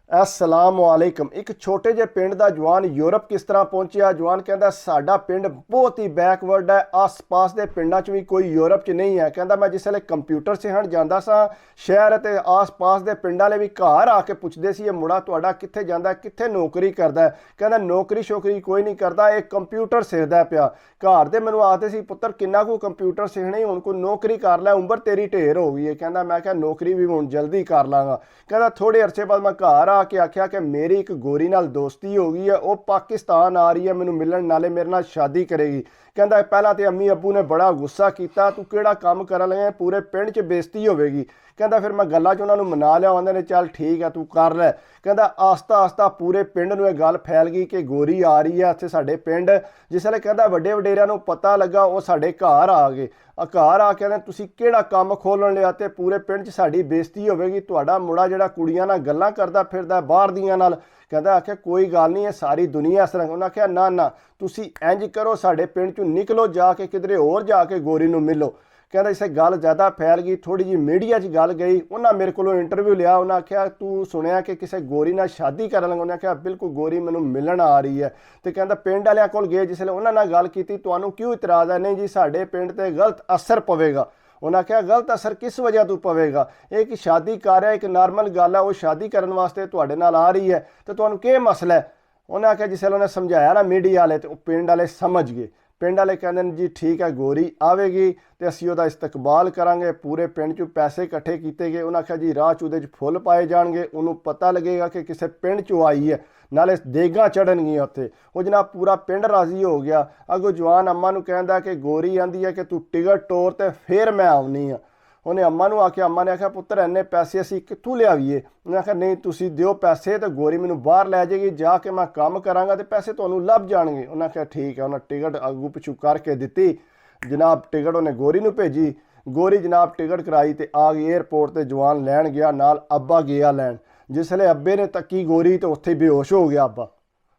अस्सलाम वालेकुम। एक छोटे ਜਿਹੇ ਪਿੰਡ ਦਾ ਜਵਾਨ ਯੂਰਪ ਕਿਸ ਤਰ੍ਹਾਂ ਪਹੁੰਚਿਆ। ਜਵਾਨ ਕਹਿੰਦਾ ਸਾਡਾ ਪਿੰਡ ਬਹੁਤ ਹੀ ਬੈਕਵਰਡ ਹੈ, ਆਸ-ਪਾਸ ਦੇ ਪਿੰਡਾਂ 'ਚ ਵੀ ਕੋਈ ਯੂਰਪ 'ਚ ਨਹੀਂ ਹੈ। ਕਹਿੰਦਾ ਮੈਂ ਜਿਸ ਵੇਲੇ ਕੰਪਿਊਟਰ ਸਿੱਖਣ ਜਾਂਦਾ ਸਾਂ ਸ਼ਹਿਰ ਅਤੇ ਆਸ-ਪਾਸ ਦੇ ਪਿੰਡਾਂ ਵਾਲੇ ਵੀ ਘਰ ਆ ਕੇ ਪੁੱਛਦੇ ਸੀ ਇਹ ਮੁੰਡਾ ਤੁਹਾਡਾ ਕਿੱਥੇ ਜਾਂਦਾ, ਕਿੱਥੇ ਨੌਕਰੀ ਕਰਦਾ। ਕਹਿੰਦਾ ਨੌਕਰੀ ਸ਼ੋਕਰੀ ਕੋਈ ਨਹੀਂ ਕਰਦਾ, ਇਹ ਕੰਪਿਊਟਰ ਸਿੱਖਦਾ ਪਿਆ। ਘਰ ਦੇ ਮੈਨੂੰ ਆਖਦੇ ਸੀ ਪੁੱਤਰ ਕਿੰਨਾ ਕੁ ਕੰਪਿਊਟਰ ਸਿੱਖਣੀ, ਹੁਣ ਕੋਈ ਨੌਕਰੀ ਕਰ ਲੈ, ਉਮਰ ਤੇਰੀ ਢੇਰ ਹੋ ਗਈ ਹੈ। ਕਹਿੰਦਾ ਮੈਂ ਕਿਹਾ ਨੌਕਰੀ ਵੀ ਹੁਣ ਜਲਦੀ ਕਰ ਲਾਂਗਾ। ਕਹਿੰਦਾ ਥੋੜੇ ਅਰਸੇ ਬਾਅਦ ਮੈਂ ਘਰ ਆ ਕੇ ਆਖਿਆ ਕਿ ਮੇਰੀ ਇੱਕ ਗੋਰੀ ਨਾਲ ਦੋਸਤੀ ਹੋ ਗਈ ਹੈ, ਉਹ ਪਾਕਿਸਤਾਨ ਆ ਰਹੀ ਹੈ ਮੈਨੂੰ ਮਿਲਣ, ਨਾਲੇ ਮੇਰੇ ਨਾਲ ਸ਼ਾਦੀ ਕਰੇਗੀ। ਕਹਿੰਦਾ ਪਹਿਲਾਂ ਤੇ ਅੰਮੀ ਅੱਬੂ ਨੇ ਬੜਾ ਗੁੱਸਾ ਕੀਤਾ, ਤੂੰ ਕਿਹੜਾ ਕੰਮ ਕਰਨ ਲੱਗਿਆ, ਪੂਰੇ ਪਿੰਡ 'ਚ ਬੇਇੱਜ਼ਤੀ ਹੋਵੇਗੀ। ਕਹਿੰਦਾ ਫਿਰ ਮੈਂ ਗੱਲਾਂ 'ਚ ਉਹਨਾਂ ਨੂੰ ਮਨਾ ਲਿਆ, ਆਉਂਦੇ ਨੇ ਚੱਲ ਠੀਕ ਹੈ ਤੂੰ ਕਰ ਲੈ। ਕਹਿੰਦਾ ਆਸਤਾ ਆਸਤਾ ਪੂਰੇ ਪਿੰਡ ਨੂੰ ਇਹ ਗੱਲ ਫੈਲ ਗਈ ਕਿ ਗੋਰੀ ਆ ਰਹੀ ਹੈ ਇੱਥੇ ਸਾਡੇ ਪਿੰਡ। ਜਿਸ ਵੇਲੇ ਕਹਿੰਦਾ ਵੱਡੇ ਵਡੇਰਿਆਂ ਨੂੰ ਪਤਾ ਲੱਗਾ ਉਹ ਸਾਡੇ ਘਰ ਆ ਗਏ। ਘਰ ਆ ਕੇ ਕਹਿੰਦੇ ਤੁਸੀਂ ਕਿਹੜਾ ਕੰਮ ਖੋਲ੍ਹਣ ਲਿਆ ਤੇ ਪੂਰੇ ਪਿੰਡ 'ਚ ਸਾਡੀ ਬੇਇੱਜ਼ਤੀ ਹੋਵੇਗੀ, ਤੁਹਾਡਾ ਮੁੰਡਾ ਜਿਹੜਾ ਕੁੜੀਆਂ ਨਾਲ ਗੱਲਾਂ ਕਰਦਾ ਫਿਰਦਾ ਬਾਹਰ ਦੀਆਂ ਨਾਲ। ਕਹਿੰਦਾ ਆਖਿਆ ਕੋਈ ਗੱਲ ਨਹੀਂ, ਇਹ ਸਾਰੀ ਦੁਨੀਆ ਇਸ ਤਰ੍ਹਾਂ। ਉਹਨਾਂ ਆਖਿਆ ਨਾ ਨਾ ਤੁਸੀਂ ਇੰਜ ਕਰੋ, ਸਾਡੇ ਪਿੰਡ 'ਚੋਂ ਨਿਕਲੋ, ਜਾ ਕੇ ਕਿਧਰੇ ਹੋਰ ਜਾ ਕੇ ਗੋਰੀ ਨੂੰ ਮਿਲੋ। ਕਹਿੰਦਾ ਇਸੇ ਗੱਲ ਜ਼ਿਆਦਾ ਫੈਲ ਗਈ, ਥੋੜੀ ਜਿਹੀ ਮੀਡੀਆ 'ਚ ਗੱਲ ਗਈ, ਉਹਨਾਂ ਮੇਰੇ ਕੋਲੋਂ ਇੰਟਰਵਿਊ ਲਿਆ। ਉਹਨਾਂ ਆਖਿਆ ਤੂੰ ਸੁਣਿਆ ਕਿ ਕਿਸੇ ਗੋਰੀ ਨਾਲ ਸ਼ਾਦੀ ਕਰਨ ਲੱਗਾ। ਉਹਨੇ ਆਖਿਆ ਬਿਲਕੁਲ ਗੋਰੀ ਮੈਨੂੰ ਮਿਲਣ ਆ ਰਹੀ ਹੈ। ਤੇ ਕਹਿੰਦਾ ਪਿੰਡ ਵਾਲਿਆਂ ਕੋਲ ਗਏ, ਜਿਸ ਵੇਲੇ ਉਹਨਾਂ ਨਾਲ ਗੱਲ ਕੀਤੀ ਤੁਹਾਨੂੰ ਕਿਉਂ ਇਤਰਾਜ਼ ਹੈ। ਨਹੀਂ ਜੀ ਸਾਡੇ ਪਿੰਡ ਤੇ ਗਲਤ ਅਸਰ ਪਵੇਗਾ। ਉਹਨਾਂ ਆਖਿਆ ਗਲਤ ਅਸਰ ਕਿਸ ਵਜ੍ਹਾ ਤੋਂ ਪਵੇਗਾ, ਇਹ ਕਿ ਸ਼ਾਦੀ ਕਰ ਰਿਹਾ, ਇੱਕ ਨਾਰਮਲ ਗੱਲ ਹੈ, ਉਹ ਸ਼ਾਦੀ ਕਰਨ ਵਾਸਤੇ ਤੁਹਾਡੇ ਨਾਲ ਆ ਰਹੀ ਹੈ ਤੇ ਤੁਹਾਨੂੰ ਕੀ ਮਸਲਾ ਹੈ। ਉਹਨੇ ਆਖਿਆ ਜਿਸ ਵੇਲੇ ਉਹਨੇ ਸਮਝਾਇਆ ਨਾ ਮੀਡੀਆ ਵਾਲੇ ਤੇ ਉਹ ਪਿੰਡ ਵਾਲੇ ਸਮਝ ਗਏ। ਪਿੰਡ ਵਾਲੇ ਕਹਿੰਦੇ ਨੇ ਜੀ ਠੀਕ ਹੈ ਗੋਰੀ ਆਵੇਗੀ ਤੇ ਅਸੀਂ ਉਹਦਾ ਇਸਤਕਬਾਲ ਕਰਾਂਗੇ। ਪੂਰੇ ਪਿੰਡ 'ਚੋਂ ਪੈਸੇ ਇਕੱਠੇ ਕੀਤੇ ਗਏ। ਉਹਨਾਂ ਆਖਿਆ ਜੀ ਰਾਹ 'ਚ ਉਹਦੇ 'ਚ ਫੁੱਲ ਪਾਏ ਜਾਣਗੇ, ਉਹਨੂੰ ਪਤਾ ਲੱਗੇਗਾ ਕਿ ਕਿਸੇ ਪਿੰਡ 'ਚੋਂ ਆਈ ਹੈ, ਨਾਲੇ ਦੇਗਾਂ ਚੜਨਗੀਆਂ ਉੱਥੇ। ਉਹ ਜਨਾਬ ਪੂਰਾ ਪਿੰਡ ਰਾਜ਼ੀ ਹੋ ਗਿਆ। ਅੱਗੋਂ ਜਵਾਨ ਅੰਮਾ ਨੂੰ ਕਹਿੰਦਾ ਕਿ ਗੋਰੀ ਆਂਦੀ ਹੈ ਕਿ ਤੂੰ ਟਿਕਟ ਤੋਰ ਤੇ ਫਿਰ ਮੈਂ ਆਉਣੀ ਆ। ਉਹਨੇ ਅੰਮਾ ਨੂੰ ਆਖਿਆ, ਅੰਮਾ ਨੇ ਆਖਿਆ ਪੁੱਤਰ ਇੰਨੇ ਪੈਸੇ ਅਸੀਂ ਕਿੱਥੋਂ ਲਿਆਵੀਏ। ਉਹਨੇ ਆਖਿਆ ਨਹੀਂ ਤੁਸੀਂ ਦਿਓ ਪੈਸੇ ਤੇ ਗੋਰੀ ਮੈਨੂੰ ਬਾਹਰ ਲੈ ਜਾਏਗੀ, ਜਾ ਕੇ ਮੈਂ ਕੰਮ ਕਰਾਂਗਾ ਤੇ ਪੈਸੇ ਤੁਹਾਨੂੰ ਲੱਭ ਜਾਣਗੇ। ਉਹਨੇ ਆਖਿਆ ਠੀਕ ਹੈ। ਉਹਨਾਂ ਟਿਕਟ ਅੱਗੂ ਪਿੱਛੂ ਕਰਕੇ ਦਿੱਤੀ। ਜਨਾਬ ਟਿਕਟ ਉਹਨੇ ਗੋਰੀ ਨੂੰ ਭੇਜੀ। ਗੋਰੀ ਜਨਾਬ ਟਿਕਟ ਕਰਾਈ ਤੇ ਆ ਗਈ ਏਅਰਪੋਰਟ ਤੇ। ਜਵਾਨ ਲੈਣ ਗਿਆ, ਨਾਲ ਅੱਬਾ ਗਿਆ ਲੈਣ। ਜਿਸ ਵੇਲੇ ਅੱਬੇ ਨੇ ਤੱਕੀ ਗੋਰੀ ਤੇ ਉੱਥੇ ਬੇਹੋਸ਼ ਹੋ ਗਿਆ ਅੱਬਾ।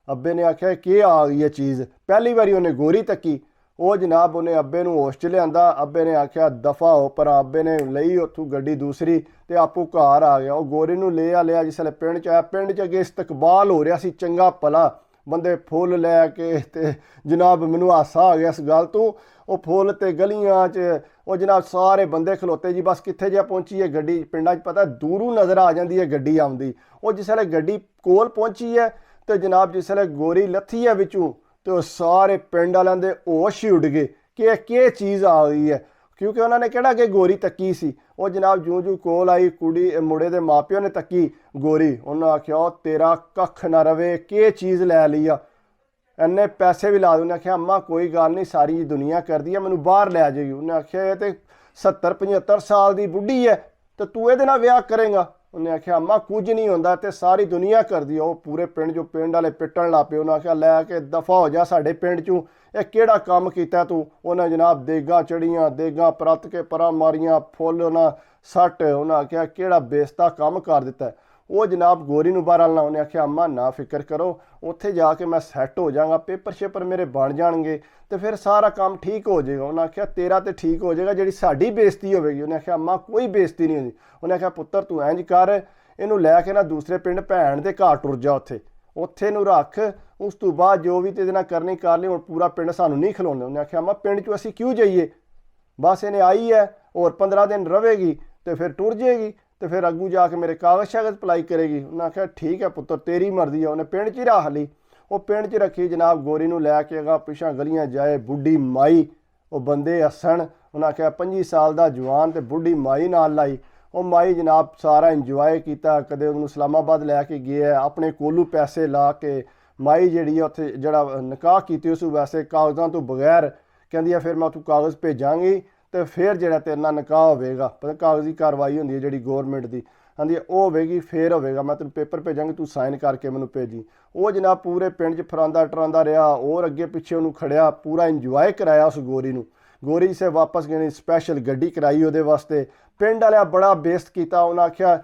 ਅੱਬੇ ਨੇ ਆਖਿਆ ਕੀ ਆ ਗਈ ਇਹ ਚੀਜ਼, ਪਹਿਲੀ ਵਾਰੀ ਉਹਨੇ ਗੋਰੀ ਤੱਕੀ। ਉਹ ਜਨਾਬ ਉਹਨੇ ਅੱਬੇ ਨੂੰ ਹੋਸ਼ 'ਚ ਲਿਆਂਦਾ। ਅੱਬੇ ਨੇ ਆਖਿਆ ਦਫਾ ਹੋ ਪਰ। ਅੱਬੇ ਨੇ ਲਈ ਉੱਥੋਂ ਗੱਡੀ ਦੂਸਰੀ ਤੇ ਆਪੂ ਘਰ ਆ ਗਿਆ। ਉਹ ਗੋਰੀ ਨੂੰ ਲਿਆ ਜਿਸ ਵੇਲੇ ਪਿੰਡ 'ਚ ਆਇਆ, ਪਿੰਡ 'ਚ ਅੱਗੇ ਇਸਤਕਬਾਲ ਹੋ ਰਿਹਾ ਸੀ ਚੰਗਾ ਭਲਾ, ਬੰਦੇ ਫੁੱਲ ਲੈ ਕੇ। ਤੇ ਜਨਾਬ ਮੈਨੂੰ ਹਾਸਾ ਆ ਗਿਆ ਇਸ ਗੱਲ ਤੋਂ। ਉਹ ਫੁੱਲ ਤੇ ਗਲੀਆਂ 'ਚ ਉਹ ਜਨਾਬ ਸਾਰੇ ਬੰਦੇ ਖਲੋਤੇ ਜੀ, ਬਸ ਕਿੱਥੇ ਜਿਹਾ ਪਹੁੰਚੀ ਹੈ ਗੱਡੀ। ਪਿੰਡਾਂ 'ਚ ਪਤਾ ਦੂਰੋਂ ਨਜ਼ਰ ਆ ਜਾਂਦੀ ਹੈ ਗੱਡੀ ਆਉਂਦੀ। ਉਹ ਜਿਸ ਵੇਲੇ ਗੱਡੀ ਕੋਲ ਪਹੁੰਚੀ ਹੈ ਤੇ ਜਨਾਬ ਜਿਸ ਵੇਲੇ ਗੋਰੀ ਲੱਥੀ ਹੈ ਵਿੱਚੋਂ ਤੇ ਉਹ ਸਾਰੇ ਪਿੰਡ ਵਾਲਿਆਂ ਦੇ ਹੋਸ਼ ਹੀ ਉੱਡ ਗਏ ਕਿ ਇਹ ਕੀ ਚੀਜ਼ ਆ ਗਈ ਹੈ, ਕਿਉਂਕਿ ਉਹਨਾਂ ਨੇ ਕਿਹੜਾ ਕਿ ਗੋਰੀ ਤੱਕੀ ਸੀ। ਉਹ ਜਨਾਬ ਜੂੰ ਕੋਲ ਆਈ ਕੁੜੀ ਮੁੰਡੇ ਦੇ ਮਾਪਿਓ ਨੇ ਤੱਕੀ ਗੋਰੀ। ਉਹਨਾਂ ਆਖਿਆ ਉਹ ਤੇਰਾ ਕੱਖ ਨਾ ਰਵੇ, ਕੀ ਚੀਜ਼ ਲੈ ਲਈ ਆ, ਇੰਨੇ ਪੈਸੇ ਵੀ ਲਾ ਦੇ। ਉਹਨੇ ਆਖਿਆ ਅੰਮਾ ਕੋਈ ਗੱਲ ਨਹੀਂ, ਸਾਰੀ ਦੁਨੀਆ ਕਰਦੀ ਹੈ, ਮੈਨੂੰ ਬਾਹਰ ਲੈ ਜਾਏਗੀ। ਉਹਨੇ ਆਖਿਆ ਇਹ ਤੇ 70-75 ਸਾਲ ਦੀ ਬੁੱਢੀ ਹੈ ਤੇ ਤੂੰ ਇਹਦੇ ਨਾਲ ਵਿਆਹ ਕਰੇਗਾ। ਉਹਨੇ ਆਖਿਆ ਅੰਮਾ ਕੁਝ ਨਹੀਂ ਹੁੰਦਾ ਤੇ ਸਾਰੀ ਦੁਨੀਆ ਕਰਦੀ ਆ। ਉਹ ਪੂਰੇ ਪਿੰਡ 'ਚੋਂ ਪਿੰਡ ਵਾਲੇ ਪਿੱਟਣ ਲੱਗ ਪਏ। ਉਹਨਾਂ ਆਖਿਆ ਲੈ ਕੇ ਦਫਾ ਹੋ ਜਾ ਸਾਡੇ ਪਿੰਡ 'ਚੋਂ, ਇਹ ਕਿਹੜਾ ਕੰਮ ਕੀਤਾ ਤੂੰ। ਉਹਨਾਂ ਜਨਾਬ ਦੇਗਾਂ ਚੜੀਆਂ, ਦੇਗਾਂ ਪਰਤ ਕੇ ਪਰਾਂ ਮਾਰੀਆਂ, ਫੁੱਲ ਉਹਨਾਂ ਸੱਟ। ਉਹਨਾਂ ਆਖਿਆ ਕਿਹੜਾ ਬੇਇੱਜ਼ਤਾ ਕੰਮ ਕਰ ਦਿੱਤਾ। ਉਹ ਜਨਾਬ ਗੋਰੀ ਨੂੰ ਬਾਹਰ ਆਉਣਾ। ਉਹਨੇ ਆਖਿਆ ਅੰਮਾ ਨਾ ਫਿਕਰ ਕਰੋ, ਉੱਥੇ ਜਾ ਕੇ ਮੈਂ ਸੈੱਟ ਹੋ ਜਾਵਾਂਗਾ, ਪੇਪਰ ਸ਼ੇਪਰ ਮੇਰੇ ਬਣ ਜਾਣਗੇ ਤੇ ਫਿਰ ਸਾਰਾ ਕੰਮ ਠੀਕ ਹੋ ਜਾਏਗਾ। ਉਹਨਾਂ ਆਖਿਆ ਤੇਰਾ ਤੇ ਠੀਕ ਹੋ ਜਾਏਗਾ, ਜਿਹੜੀ ਸਾਡੀ ਬੇਇੱਜ਼ਤੀ ਹੋਵੇਗੀ। ਉਹਨੇ ਆਖਿਆ ਅੰਮਾ ਕੋਈ ਬੇਇੱਜ਼ਤੀ ਨਹੀਂ ਹੁੰਦੀ। ਉਹਨੇ ਆਖਿਆ ਪੁੱਤਰ ਤੂੰ ਇੰਜ ਕਰ, ਇਹਨੂੰ ਲੈ ਕੇ ਨਾ ਦੂਸਰੇ ਪਿੰਡ ਭੈਣ ਦੇ ਘਰ ਟੁਰ ਜਾ, ਉੱਥੇ ਨੂੰ ਰੱਖ, ਉਸ ਤੋਂ ਬਾਅਦ ਜੋ ਵੀ ਤੇਰੇ ਨਾਲ ਕਰਨੀ ਕਰ ਲਈ, ਹੁਣ ਪੂਰਾ ਪਿੰਡ ਸਾਨੂੰ ਨਹੀਂ ਖਿਲਾਉਂਦੇ। ਉਹਨੇ ਆਖਿਆ ਅੰਮਾ ਪਿੰਡ 'ਚੋਂ ਅਸੀਂ ਕਿਉਂ ਜਾਈਏ, ਬਸ ਇਹਨੇ ਆਈ ਹੈ ਹੋਰ 15 ਦਿਨ ਰਹੇਗੀ ਤੇ ਫਿਰ ਟੁਰ ਜਾਏਗੀ ਤੇ ਫਿਰ ਅੱਗੂ ਜਾ ਕੇ ਮੇਰੇ ਕਾਗਜ਼ ਸ਼ਾਗਜ਼ ਅਪਲਾਈ ਕਰੇਗੀ। ਉਹਨਾਂ ਆਖਿਆ ਠੀਕ ਹੈ ਪੁੱਤਰ ਤੇਰੀ ਮਰਜ਼ੀ ਹੈ। ਉਹਨੇ ਪਿੰਡ 'ਚ ਹੀ ਰੱਖ ਲਈ। ਉਹ ਪਿੰਡ 'ਚ ਰੱਖੀ ਜਨਾਬ ਗੋਰੀ ਨੂੰ ਲੈ ਕੇ ਅਗਾ ਪਿਛਾਂ ਗਲੀਆਂ ਜਾਏ। ਬੁੱਢੀ ਮਾਈ ਉਹ ਬੰਦੇ ਹੱਸਣ। ਉਹਨਾਂ ਆਖਿਆ 25 ਸਾਲ ਦਾ ਜਵਾਨ ਤੇ ਬੁੱਢੀ ਮਾਈ ਨਾਲ ਲਾਈ। ਉਹ ਮਾਈ ਜਨਾਬ ਸਾਰਾ ਇੰਜੋਏ ਕੀਤਾ। ਕਦੇ ਉਹਨੂੰ ਇਸਲਾਮਾਬਾਦ ਲੈ ਕੇ ਗਿਆ, ਆਪਣੇ ਕੋਲੋਂ ਪੈਸੇ ਲਾ ਕੇ। ਮਾਈ ਜਿਹੜੀ ਆ ਉੱਥੇ ਜਿਹੜਾ ਨਿਕਾਹ ਕੀਤੀ ਉਸ ਵੈਸੇ ਕਾਗਜ਼ਾਂ ਤੋਂ ਬਗੈਰ, ਕਹਿੰਦੀ ਆ ਫਿਰ ਮੈਂ ਤੂੰ ਕਾਗਜ਼ ਭੇਜਾਂਗੀ ਤੇ ਫਿਰ ਜਿਹੜਾ ਤੇਰੇ ਨਾਲ ਨਿਕਾਹ ਹੋਵੇਗਾ। ਪਤਾ ਕਾਗਜ਼ੀ ਕਾਰਵਾਈ ਹੁੰਦੀ ਹੈ ਜਿਹੜੀ ਗੌਰਮੈਂਟ ਦੀ, ਕਹਿੰਦੀ ਉਹ ਹੋਵੇਗੀ ਫਿਰ ਹੋਵੇਗਾ, ਮੈਂ ਤੈਨੂੰ ਪੇਪਰ ਭੇਜਾਂਗੀ, ਤੂੰ ਸਾਈਨ ਕਰਕੇ ਮੈਨੂੰ ਭੇਜੀ। ਉਹ ਜਨਾਬ ਪੂਰੇ ਪਿੰਡ 'ਚ ਫਰਾਂਦਾ ਟਰਾਂਦਾ ਰਿਹਾ, ਹੋਰ ਅੱਗੇ ਪਿੱਛੇ ਉਹਨੂੰ ਖੜਿਆ, ਪੂਰਾ ਇੰਜੋਏ ਕਰਾਇਆ ਉਸ ਗੋਰੀ ਨੂੰ। ਗੋਰੀ ਸੇ ਵਾਪਸ ਗਏ, ਸਪੈਸ਼ਲ ਗੱਡੀ ਕਰਾਈ ਉਹਦੇ ਵਾਸਤੇ। ਪਿੰਡ ਵਾਲਿਆਂ ਬੜਾ ਬੇਇੱਜ਼ਤ ਕੀਤਾ। ਉਹਨਾਂ ਆਖਿਆ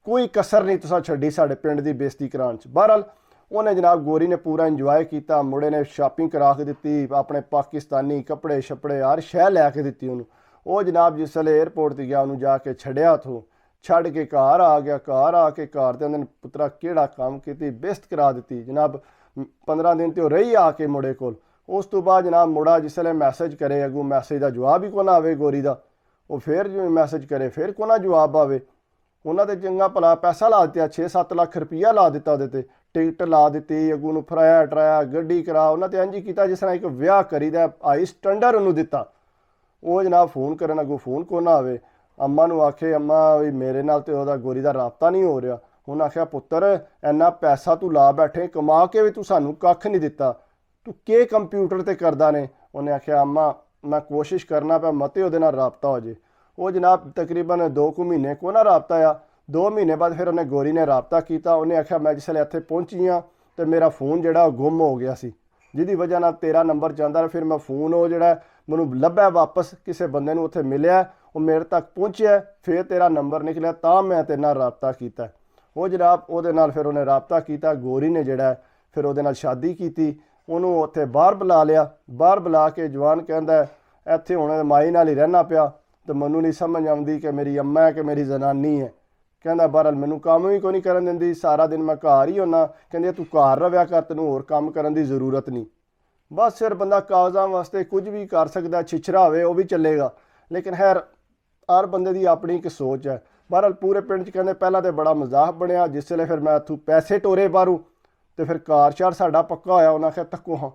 ਕੋਈ ਕਸਰ ਨਹੀਂ ਤੁਸੀਂ ਛੱਡੀ ਸਾਡੇ ਪਿੰਡ ਦੀ ਬੇਇੱਜ਼ਤੀ ਕਰਾਉਣ 'ਚ। ਬਹਰਹਾਲ ਉਹਨੇ ਜਨਾਬ ਗੋਰੀ ਨੇ ਪੂਰਾ ਇੰਜੋਏ ਕੀਤਾ। ਮੁੰਡੇ ਨੇ ਸ਼ਾਪਿੰਗ ਕਰਾ ਕੇ ਦਿੱਤੀ, ਆਪਣੇ ਪਾਕਿਸਤਾਨੀ ਕੱਪੜੇ ਛੱਪੜੇ ਹਰ ਸ਼ੈ ਲੈ ਕੇ ਦਿੱਤੀ ਉਹਨੂੰ। ਉਹ ਜਨਾਬ ਜਿਸ ਵੇਲੇ ਏਅਰਪੋਰਟ 'ਤੇ ਗਿਆ ਉਹਨੂੰ ਜਾ ਕੇ ਛੱਡਿਆ ਉੱਥੋਂ ਛੱਡ ਕੇ ਘਰ ਆ ਗਿਆ। ਘਰ ਆ ਕੇ ਘਰ ਦੇ ਅੰਦਰ ਪੁੱਤਰਾ ਕਿਹੜਾ ਕੰਮ ਕੀਤੀ, ਬਿਸਤ ਕਰਾ ਦਿੱਤੀ ਜਨਾਬ। 15 ਦਿਨ ਤੇ ਉਹ ਰਹੀ ਆ ਕੇ ਮੁੰਡੇ ਕੋਲ। ਉਸ ਤੋਂ ਬਾਅਦ ਜਨਾਬ ਮੁੰਡਾ ਜਿਸਲੇ ਮੈਸੇਜ ਕਰੇ ਅੱਗੋਂ ਮੈਸੇਜ ਦਾ ਜਵਾਬ ਹੀ ਕੋ ਨਾ ਆਵੇ ਗੋਰੀ ਦਾ, ਉਹ ਫਿਰ ਜਿਵੇਂ ਮੈਸੇਜ ਕਰੇ ਫਿਰ ਕੋ ਨਾ ਜਵਾਬ ਆਵੇ। ਉਹਨਾਂ ਤੇ ਚੰਗਾ ਭਲਾ ਪੈਸਾ ਲਾ ਦਿੱਤਾ, 6-7 ਲੱਖ ਰੁਪਈਆ ਲਾ ਦਿੱਤਾ ਉਹਦੇ ਤੇ, ਟਿਕਟ ਲਾ ਦਿੱਤੀ, ਅੱਗੋਂ ਨੂੰ ਫਰਾਇਆ ਟਰਾਇਆ ਗੱਡੀ ਕਰਾ। ਉਹਨਾਂ ਤੇ ਇੰਝ ਹੀ ਕੀਤਾ ਜਿਸ ਤਰ੍ਹਾਂ ਇੱਕ ਵਿਆਹ ਕਰੀਦਾ, ਹਾਈ ਸਟੈਂਡਰਡ ਉਹਨੂੰ ਦਿੱਤਾ। ਉਹ ਜਨਾਬ ਫੋਨ ਕਰਨ ਅੱਗੋਂ ਫੋਨ ਕੋ ਨਾ ਆਵੇ। ਅੰਮਾ ਨੂੰ ਆਖੇ ਅੰਮਾ ਵੀ ਮੇਰੇ ਨਾਲ ਤੇ ਉਹਦਾ ਗੋਰੀ ਦਾ ਰਾਬਤਾ ਨਹੀਂ ਹੋ ਰਿਹਾ। ਉਹਨੇ ਆਖਿਆ ਪੁੱਤਰ ਇੰਨਾ ਪੈਸਾ ਤੂੰ ਲਾ ਬੈਠੇ ਕਮਾ ਕੇ ਵੀ ਤੂੰ ਸਾਨੂੰ ਕੱਖ ਨਹੀਂ ਦਿੱਤਾ, ਤੂੰ ਕੀ ਕੰਪਿਊਟਰ ਤੇ ਕਰਦਾ ਨੇ। ਉਹਨੇ ਆਖਿਆ ਅੰਮਾ ਮੈਂ ਕੋਸ਼ਿਸ਼ ਕਰਨਾ ਪਿਆ ਮਤੇ ਉਹਦੇ ਨਾਲ ਰਾਬਤਾ ਹੋ ਜੇ। ਉਹ ਜਨਾਬ ਤਕਰੀਬਨ 2 ਕੁ ਮਹੀਨੇ ਕੋ ਨਾ ਰਾਬਤਾ ਆ। 2 ਮਹੀਨੇ ਬਾਅਦ ਫਿਰ ਉਹਨੇ ਗੋਰੀ ਨੇ ਰਾਬਤਾ ਕੀਤਾ। ਉਹਨੇ ਆਖਿਆ ਮੈਂ ਜਿਸਲੇ ਇੱਥੇ ਪਹੁੰਚੀ ਹਾਂ ਤੇ ਮੇਰਾ ਫੋਨ ਜਿਹੜਾ ਉਹ ਗੁੰਮ ਹੋ ਗਿਆ ਸੀ, ਜਿਹਦੀ ਵਜ੍ਹਾ ਨਾਲ ਤੇਰਾ ਨੰਬਰ ਜਾਂਦਾ। ਫਿਰ ਮੈਂ ਫੋਨ ਉਹ ਜਿਹੜਾ ਮੈਨੂੰ ਲੱਭਿਆ ਵਾਪਸ, ਕਿਸੇ ਬੰਦੇ ਨੂੰ ਉੱਥੇ ਮਿਲਿਆ, ਉਹ ਮੇਰੇ ਤੱਕ ਪਹੁੰਚਿਆ, ਫਿਰ ਤੇਰਾ ਨੰਬਰ ਨਿਕਲਿਆ, ਤਾਂ ਮੈਂ ਤੇਰੇ ਨਾਲ ਰਾਬਤਾ ਕੀਤਾ। ਉਹ ਜਨਾਬ ਉਹਦੇ ਨਾਲ ਫਿਰ ਉਹਨੇ ਰਾਬਤਾ ਕੀਤਾ। ਗੋਰੀ ਨੇ ਜਿਹੜਾ ਫਿਰ ਉਹਦੇ ਨਾਲ ਸ਼ਾਦੀ ਕੀਤੀ। ਉਹਨੂੰ ਉੱਥੇ ਬਾਹਰ ਬੁਲਾ ਲਿਆ। ਬਾਹਰ ਬੁਲਾ ਕੇ ਜਵਾਨ ਕਹਿੰਦਾ ਇੱਥੇ ਹੁਣ ਮਾਈ ਨਾਲ ਹੀ ਰਹਿਣਾ ਪਿਆ ਤੇ ਮੈਨੂੰ ਨਹੀਂ ਸਮਝ ਆਉਂਦੀ ਕਿ ਮੇਰੀ ਅੰਮਾ ਹੈ ਕਿ ਮੇਰੀ ਜ਼ਨਾਨੀ ਹੈ। ਕਹਿੰਦਾ ਬਹਰਹਾਲ ਮੈਨੂੰ ਕੰਮ ਵੀ ਕੋਈ ਨਹੀਂ ਕਰਨ ਦਿੰਦੀ, ਸਾਰਾ ਦਿਨ ਮੈਂ ਘਰ ਹੀ ਹੁੰਦਾ। ਕਹਿੰਦੇ ਤੂੰ ਘਰ ਰਵਿਆ ਕਰ, ਤੈਨੂੰ ਹੋਰ ਕੰਮ ਕਰਨ ਦੀ ਜ਼ਰੂਰਤ ਨਹੀਂ। ਬਸ ਫਿਰ ਬੰਦਾ ਕਾਗਜ਼ਾਂ ਵਾਸਤੇ ਕੁਝ ਵੀ ਕਰ ਸਕਦਾ, ਛਿਛਰਾ ਹੋਵੇ ਉਹ ਵੀ ਚੱਲੇਗਾ, ਲੇਕਿਨ ਹਰ ਬੰਦੇ ਦੀ ਆਪਣੀ ਇੱਕ ਸੋਚ ਹੈ। ਬਹਰਹਾਲ ਪੂਰੇ ਪਿੰਡ 'ਚ ਕਹਿੰਦੇ ਪਹਿਲਾਂ ਤਾਂ ਬੜਾ ਮਜ਼ਾਕ ਬਣਿਆ। ਜਿਸ ਵੇਲੇ ਫਿਰ ਮੈਂ ਇੱਥੋਂ ਪੈਸੇ ਟੋਰੇ ਬਾਹਰੋਂ ਤੇ ਫਿਰ ਕਾਰ ਸਾਡਾ ਪੱਕਾ ਹੋਇਆ। ਉਹਨਾਂ ਆਖਿਆ ਤੱਕੋ ਹਾਂ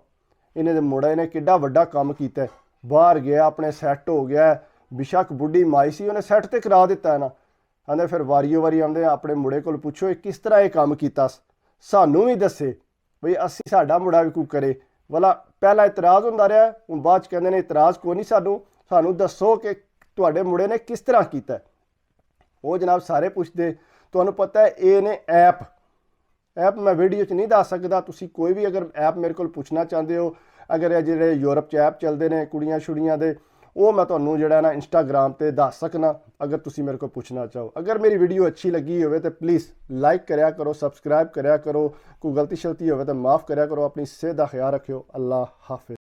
ਇਹਨੇ ਦੇ ਮੁੰਡੇ ਨੇ ਕਿੱਡਾ ਵੱਡਾ ਕੰਮ ਕੀਤਾ, ਬਾਹਰ ਗਿਆ ਆਪਣੇ ਸੈੱਟ ਹੋ ਗਿਆ। ਬਿਸ਼ੱਕ ਬੁੱਢੀ ਮਾਈ ਸੀ, ਉਹਨੇ ਸੈੱਟ ਤੇ ਕਰਾ ਦਿੱਤਾ ਹੈ ਨਾ। ਕਹਿੰਦੇ ਫਿਰ ਵਾਰੀਓ ਵਾਰੀ ਆਉਂਦੇ ਆਪਣੇ ਮੁੰਡੇ ਕੋਲ ਪੁੱਛੋ ਇਹ ਕਿਸ ਤਰ੍ਹਾਂ ਇਹ ਕੰਮ ਕੀਤਾ, ਸਾਨੂੰ ਵੀ ਦੱਸੇ ਬਈ ਅਸੀਂ ਸਾਡਾ ਮੁੰਡਾ ਵੀ ਕੋਈ ਕਰੇ। ਵਾਲਾ ਪਹਿਲਾਂ ਇਤਰਾਜ਼ ਹੁੰਦਾ ਰਿਹਾ, ਹੁਣ ਬਾਅਦ 'ਚ ਕਹਿੰਦੇ ਨੇ ਇਤਰਾਜ਼ ਕੋਈ ਨਹੀਂ, ਸਾਨੂੰ ਦੱਸੋ ਕਿ ਤੁਹਾਡੇ ਮੁੰਡੇ ਨੇ ਕਿਸ ਤਰ੍ਹਾਂ ਕੀਤਾ। ਉਹ ਜਨਾਬ ਸਾਰੇ ਪੁੱਛਦੇ। ਤੁਹਾਨੂੰ ਪਤਾ ਹੈ ਇਹ ਨੇ ਐਪ ਮੈਂ ਵੀਡੀਓ 'ਚ ਨਹੀਂ ਦੱਸ ਸਕਦਾ। ਤੁਸੀਂ ਕੋਈ ਵੀ ਅਗਰ ਐਪ ਮੇਰੇ ਕੋਲ ਪੁੱਛਣਾ ਚਾਹੁੰਦੇ ਹੋ, ਅਗਰ ਇਹ ਜਿਹੜੇ ਯੂਰਪ 'ਚ ਐਪ ਚੱਲਦੇ ਨੇ ਕੁੜੀਆਂ ਛੁੜੀਆਂ ਦੇ, ਉਹ ਮੈਂ ਤੁਹਾਨੂੰ ਜਿਹੜਾ ਨਾ ਇੰਸਟਾਗ੍ਰਾਮ ਤੇ ਦੱਸ ਸਕਣਾ ਅਗਰ ਤੁਸੀਂ ਮੇਰੇ ਕੋਲ ਪੁੱਛਣਾ ਚਾਹੋ। ਅਗਰ ਮੇਰੀ ਵੀਡੀਓ ਅੱਛੀ ਲੱਗੀ ਹੋਵੇ ਤਾਂ ਪਲੀਜ਼ ਲਾਈਕ ਕਰਿਆ ਕਰੋ, ਸਬਸਕ੍ਰਾਈਬ ਕਰਿਆ ਕਰੋ। ਕੋਈ ਗਲਤੀ ਸ਼ਲਤੀ ਹੋਵੇ ਤਾਂ ਮਾफ़ ਕਰਿਆ ਕਰੋ। ਆਪਣੀ ਸਿਹਤ ਦਾ ਖਿਆਲ ਰੱਖਿਓ। ਅੱਲਾ ਹਾਫਿਜ਼।